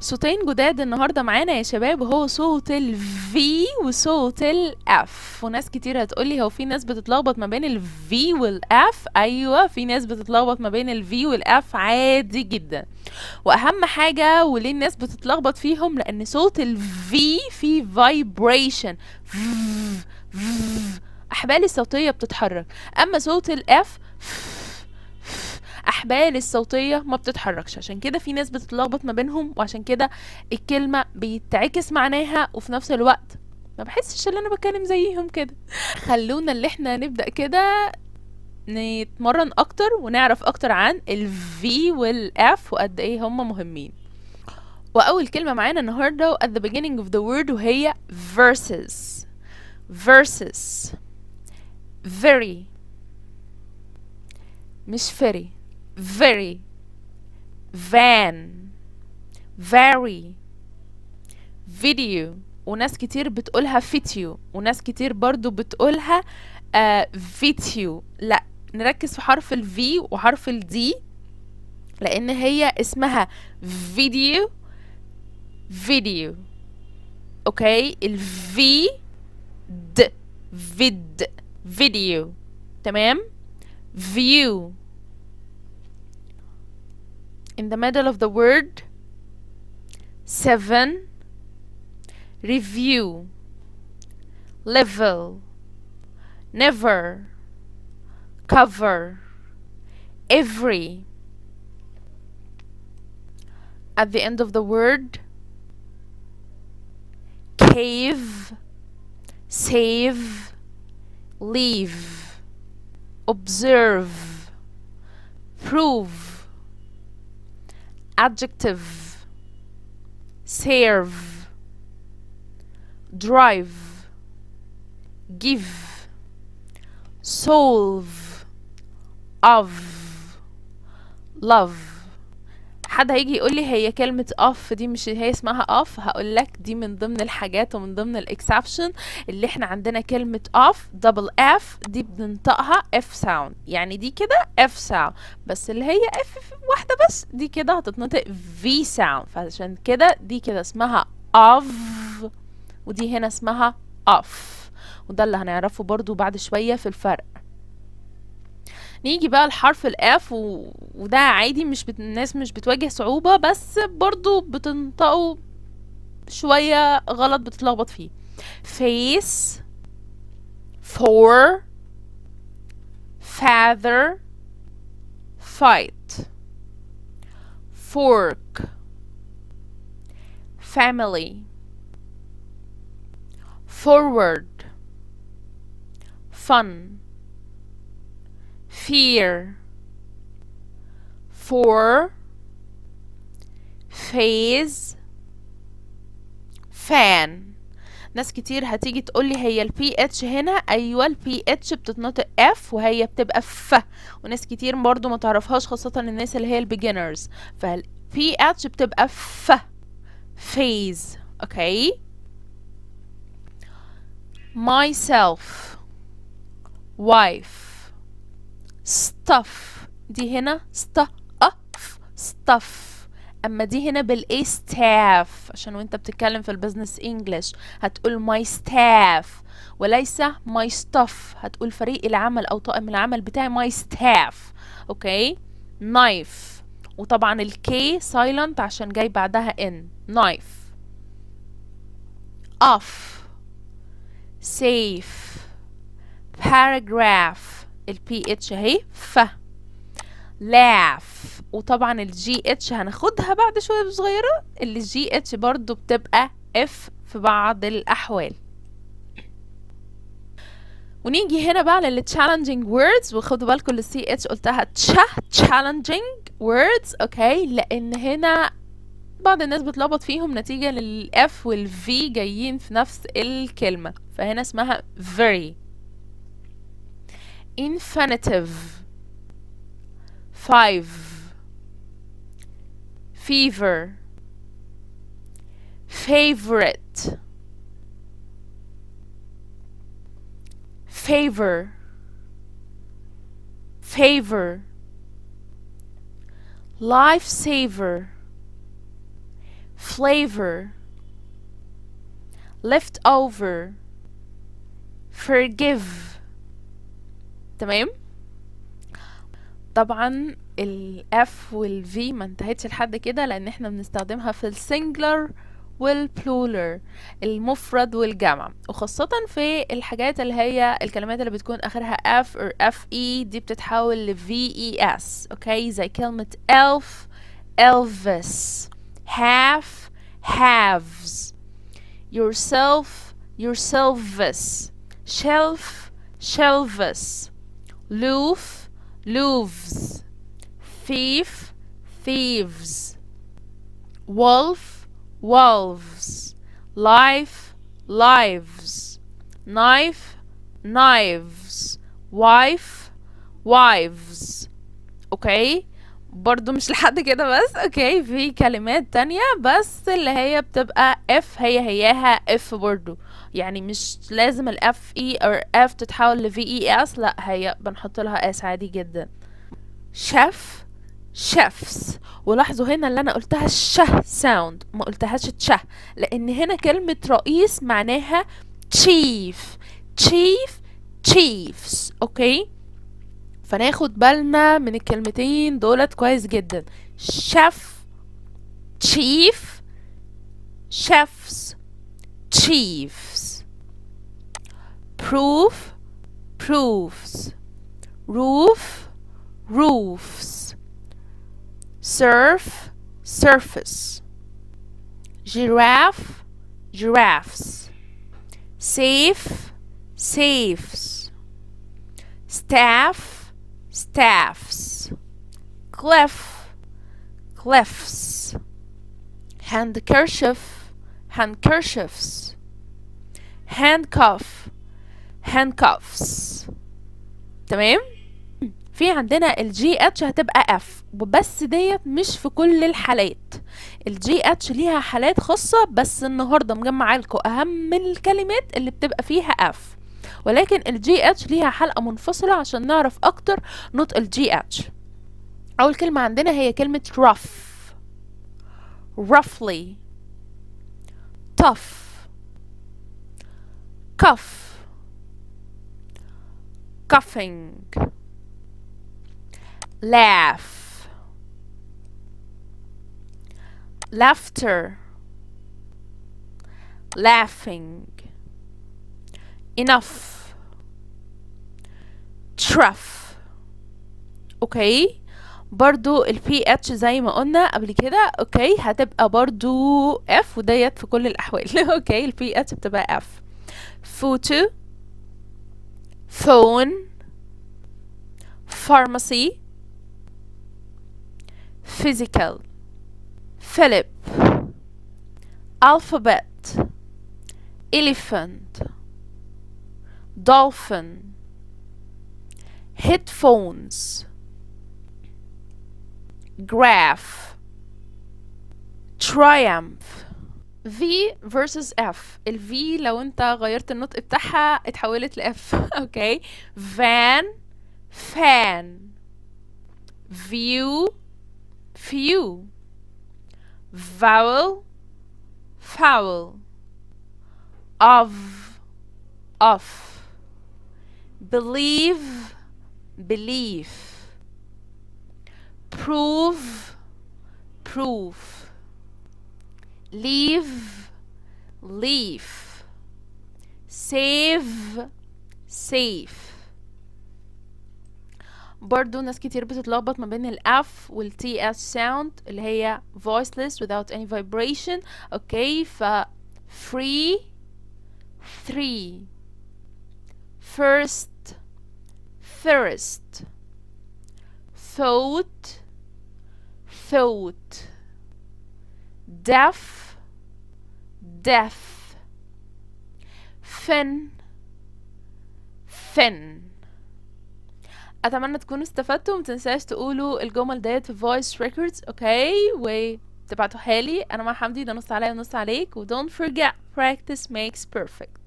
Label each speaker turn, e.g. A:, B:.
A: صوتين جداد النهارده معانا يا شباب، هو صوت ال V وصوت ال F. وناس كتير هتقولي هو في ناس بتتلخبط ما بين ال V وال F. ايوه، في ناس بتتلخبط ما بين ال V وال F عادي جدا. واهم حاجه وليه الناس بتتلخبط فيهم، لان صوت ال V فيه vibration، احبال الصوتيه بتتحرك. اما صوت ال F احبال الصوتيه ما بتتحركش، عشان كده في ناس بتتلخبط ما بينهم، وعشان كده الكلمه بيتعكس معناها وفي نفس الوقت ما بحسش ان انا بتكلم زيهم كده. خلونا اللي احنا نبدا كده نتمرن اكتر ونعرف اكتر عن ال V وال F وقد ايه هم مهمين. واول كلمه معانا النهارده at the beginning of the word وهي verses. verses very مش very very van very video. وناس كتير بتقولها فيديو، وناس كتير برضو بتقولها فيديو. لا، نركز في حرف ال V وحرف ال D لان هي اسمها فيديو فيديو. اوكي، ال V د vid فيديو. تمام. view in the middle of the word. 7 review level never cover every. At the end of the word. cave save leave observe prove adjective serve drive give solve of love. حد هيجي يقول لي هي كلمة off دي مش هي اسمها off؟ هقول لك دي من ضمن الحاجات ومن ضمن الاكسبشن اللي احنا عندنا كلمة off double f دي بننطقها f sound، يعني دي كده f sound، بس اللي هي f واحدة بس دي كده هتتنطق v sound، فعشان كده دي كده اسمها of ودي هنا اسمها off، وده اللي هنعرفه برضو بعد شوية في الفرق. نيجي بقى الحرف الاف وده عادي، مش الناس مش بتواجه صعوبة، بس برضو بتنطقوا شوية غلط، بتتلخبط فيه. face for father fight fork family forward fun fear for phase fan. ناس كتير هتيجي تقولي هي ال PH هنا، ايوه ال PH بتتنطق F وهي بتبقى ف، وناس كتير برضو ما تعرفهاش خاصة الناس اللي هي البيجنرز، فال PH بتبقى ف phase. اوكي. myself wife stuff دي هنا stuff، اما دي هنا بالاي staff، عشان وانت بتتكلم في البزنس انجلش هتقول my staff وليس my stuff، هتقول فريق العمل او طاقم العمل بتاعي my staff. اوكي. knife وطبعا الكي silent عشان جاي بعدها n knife. off safe paragraph ال PH اهي ف laugh وطبعا ال GH هناخدها بعد شوية صغيرة، اللي GH برضو بتبقى F في بعض الأحوال. ونيجي هنا بقى لل challenging words، وخدوا بالكم ال CH قلتها challenging words. اوكي، لأن هنا بعض الناس بتلخبط فيهم نتيجة لل F وال V جايين في نفس الكلمة، فهنا اسمها very. infinitive 5 fever favorite favor favor lifesaver flavor left over forgive. تمام. طبعا ال F وال V ما انتهتش لحد كده، لان احنا بنستخدمها في السنجلر والبلولر، المفرد والجمع، وخاصة في الحاجات اللي هي الكلمات اللي بتكون اخرها F or FE دي بتتحول ل VES. اوكي، زي كلمة elf Elvis، half halves، yourself yourselves، shelf shelves، loof loaves، thief thieves، wolf wolves، life lives، knife knives، wife wives. اوكي، برضو مش لحد كده بس. اوكي، في كلمات تانية بس اللي هي بتبقى اف هياها اف برضو، يعني مش لازم الاف اي او اف تتحول ل في اي اس، لا هي بنحط لها اس عادي جدا. شيف chefs، ولاحظوا هنا اللي انا قلتها الشه ساوند، ما قلتهاش تشه، لان هنا كلمة رئيس معناها chief chief chiefs. اوكي، فناخد بالنا من الكلمتين دولت كويس جدا. chef chief chefs chiefs. proof proofs. roof roofs. surf surface. giraffe giraffes. safe safes. staff staffs. cliff cliffs. handkerchief handkerchiefs. handcuff handcuffs. تمام. في عندنا الجي اتش هتبقى اف، وبس ديت مش في كل الحالات. الجي اتش ليها حالات خاصة، بس النهاردة مجمعة لكم اهم الكلمات اللي بتبقى فيها اف، ولكن الجي اتش ليها حلقة منفصلة عشان نعرف اكتر نطق الجي اتش. اول كلمة عندنا هي كلمة rough roughly. tough cuff cuffing. laugh laughter laughing. enough trough. اوكي، برضو ال PH زي ما قلنا قبل كده. اوكي، هتبقى برضو F، وديت في كل الأحوال. اوكي، ال PH بتبقى F. photo phone pharmacy physical Philip alphabet elephant dolphin headphones graph triumph. V versus F. ال V لو انت غيرت النطق بتاعها اتحولت ل F. اوكي، van fan view few vowel foul of believe belief prove proof leave leaf save safe. برضو ناس كتير بتتلخبط ما بين ال F وال TS sound اللي هي voiceless without any vibration. اوكي، ف free three first first thought thought deaf death fin fin. اتمنى تكونوا استفدتوا، متنساش تقولوا الجمل ديت في voice records. اوكي، وتبعتوها لي. انا مع حمدي، ده نص عليا ونص عليك، و don't forget practice makes perfect.